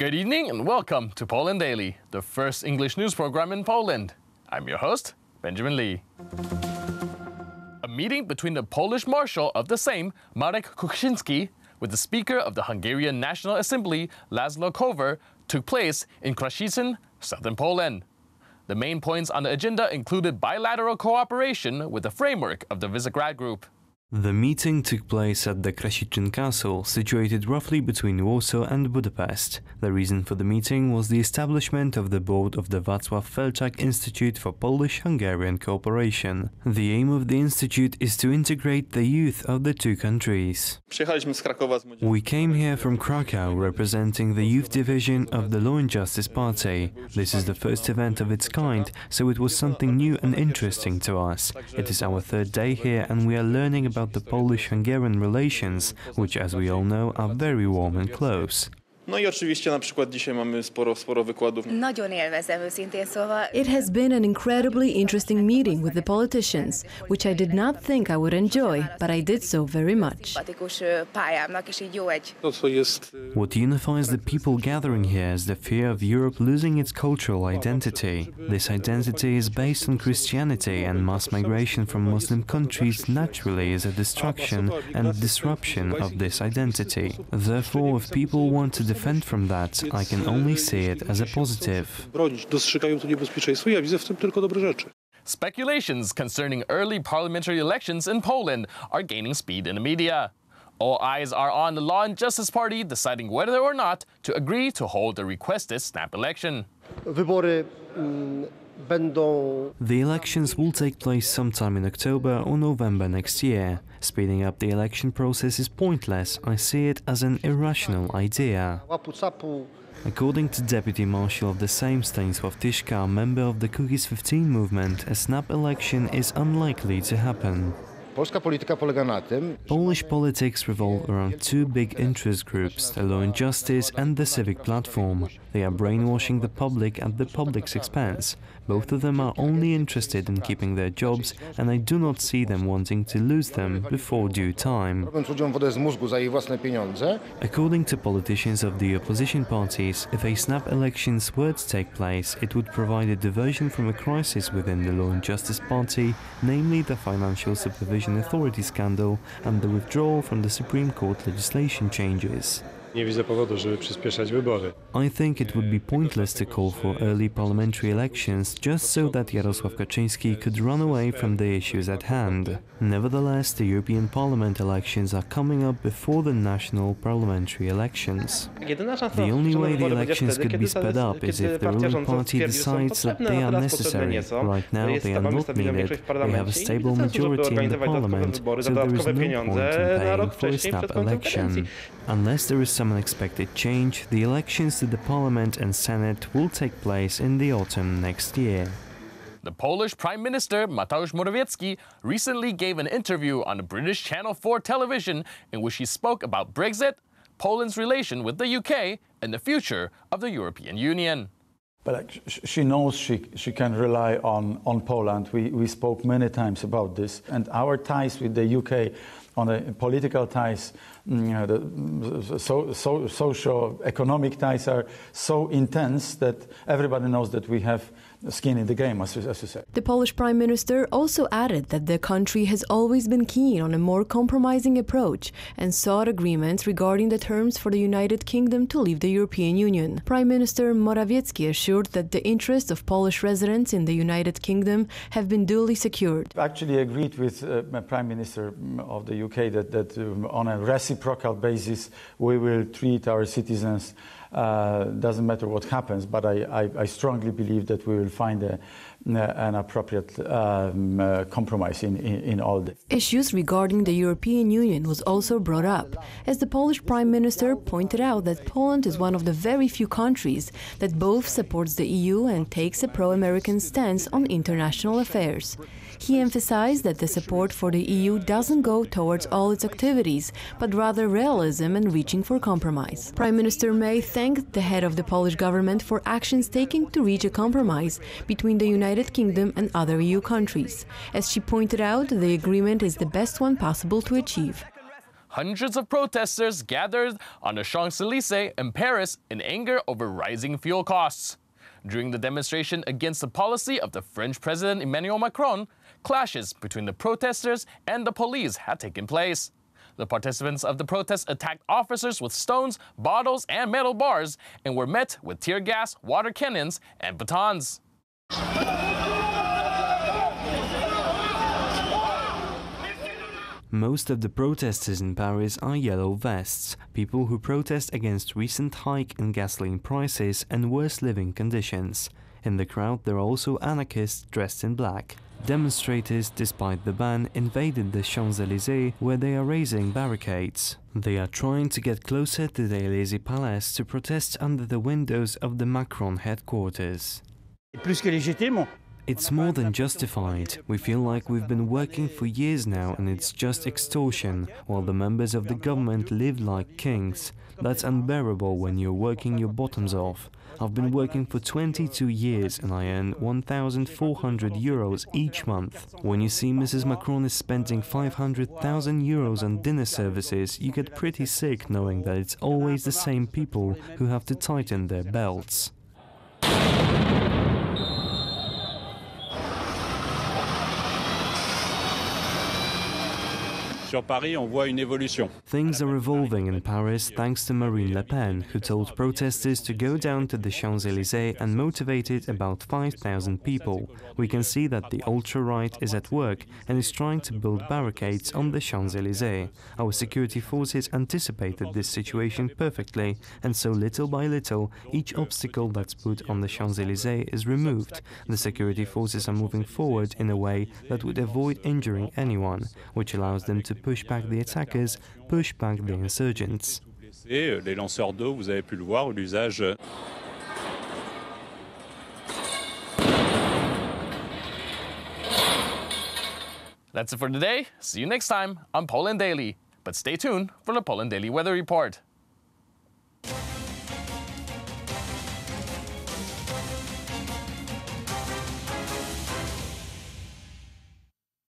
Good evening and welcome to Poland Daily, the first English news program in Poland. I'm your host, Benjamin Lee. A meeting between the Polish Marshal of the Sejm, Marek Kuchcinski, with the Speaker of the Hungarian National Assembly, Laszlo Kower, took place in Krasicyn, southern Poland. The main points on the agenda included bilateral cooperation with the framework of the Visegrad Group. The meeting took place at the Krasicyn Castle, situated roughly between Warsaw and Budapest. The reason for the meeting was the establishment of the board of the Wacław Felczak Institute for Polish-Hungarian Cooperation. The aim of the institute is to integrate the youth of the two countries. We came here from Krakow, representing the youth division of the Law and Justice Party. This is the first event of its kind, so it was something new and interesting to us. It is our third day here and we are learning about the Polish-Hungarian relations, which, as we all know, are very warm and close. No I oczywiście na przykład dzisiaj mamy sporo wykładów. It has been an incredibly interesting meeting with the politicians, which I did not think I would enjoy, but I did so very much. What unifies the people gathering here is the fear of Europe losing its cultural identity. This identity is based on Christianity, and mass migration from Muslim countries naturally is a destruction and disruption of this identity. Therefore, if people want to defend from that, I can only see it as a positive. Speculations concerning early parliamentary elections in Poland are gaining speed in the media. All eyes are on the Law and Justice Party deciding whether or not to agree to hold the requested snap election. The elections will take place sometime in October or November next year. Speeding up the election process is pointless. I see it as an irrational idea. According to Deputy Marshal of the Sejm Stanisław Tyszka, member of the Kukiz 15 movement, a snap election is unlikely to happen. Polish politics revolve around two big interest groups, the Law and Justice and the Civic Platform. They are brainwashing the public at the public's expense. Both of them are only interested in keeping their jobs, and I do not see them wanting to lose them before due time. According to politicians of the opposition parties, if a snap elections were to take place, it would provide a diversion from a crisis within the Law and Justice Party, namely the Financial Supervision Authority scandal and the withdrawal from the Supreme Court legislation changes. I think it would be pointless to call for early parliamentary elections just so that Jarosław Kaczyński could run away from the issues at hand. Nevertheless, the European Parliament elections are coming up before the national parliamentary elections. The only way the elections could be sped up is if the ruling party decides that they are necessary. Right now they are not needed, they have a stable majority in the parliament, so there is no point in paying for a snap election. Unless there is some unexpected change, the elections to the Parliament and Senate will take place in the autumn next year. The Polish Prime Minister Mateusz Morawiecki recently gave an interview on the British Channel 4 television in which he spoke about Brexit, Poland's relation with the UK, and the future of the European Union. But she knows she can rely on Poland. We spoke many times about this, and our ties with the UK, on the political ties, the socio-economic ties are so intense that everybody knows that we have skin in the game, as you said. The Polish Prime Minister also added that the country has always been keen on a more compromising approach and sought agreements regarding the terms for the United Kingdom to leave the European Union. Prime Minister Morawiecki assured that the interests of Polish residents in the United Kingdom have been duly secured. I actually agreed with Prime Minister of the UK that on a reciprocal basis we will treat our citizens. Doesn't matter what happens, but I strongly believe that we will find an appropriate compromise in all this. Issues regarding the European Union was also brought up, as the Polish Prime Minister pointed out that Poland is one of the very few countries that both supports the EU and takes a pro-American stance on international affairs. He emphasized that the support for the EU doesn't go towards all its activities, but rather realism and reaching for compromise. Prime Minister May thanked the head of the Polish government for actions taken to reach a compromise between the United Kingdom and other EU countries. As she pointed out, the agreement is the best one possible to achieve. hundreds of protesters gathered on the Champs-Élysées in Paris in anger over rising fuel costs. During the demonstration against the policy of the French President Emmanuel Macron, clashes between the protesters and the police had taken place. The participants of the protest attacked officers with stones, bottles, and metal bars and were met with tear gas, water cannons, and batons. Most of the protesters in Paris are yellow vests, people who protest against recent hike in gasoline prices and worse living conditions. In the crowd there are also anarchists dressed in black. Demonstrators, despite the ban, invaded the Champs-Élysées where they are raising barricades. They are trying to get closer to the Élysée Palace to protest under the windows of the Macron headquarters. It's more than justified. We feel like we've been working for years now and it's just extortion, while the members of the government live like kings. That's unbearable when you're working your bottoms off. I've been working for 22 years and I earn 1,400 euros each month. When you see Mrs. Macron is spending 500,000 euros on dinner services, you get pretty sick knowing that it's always the same people who have to tighten their belts. Sur Paris, on voit une évolution. Things are evolving in Paris thanks to Marine Le Pen, who told protesters to go down to the Champs-Élysées and motivated about 5,000 people. We can see that the ultra-right is at work and is trying to build barricades on the Champs-Élysées. Our security forces anticipated this situation perfectly, and so little by little, each obstacle that's put on the Champs-Élysées is removed. The security forces are moving forward in a way that would avoid injuring anyone, which allows them to push back the attackers, push back the insurgents. Les lanceurs d'eau, vous avez pu le voir, l'usage. That's it for today. See you next time on Poland Daily. But stay tuned for the Poland Daily Weather Report.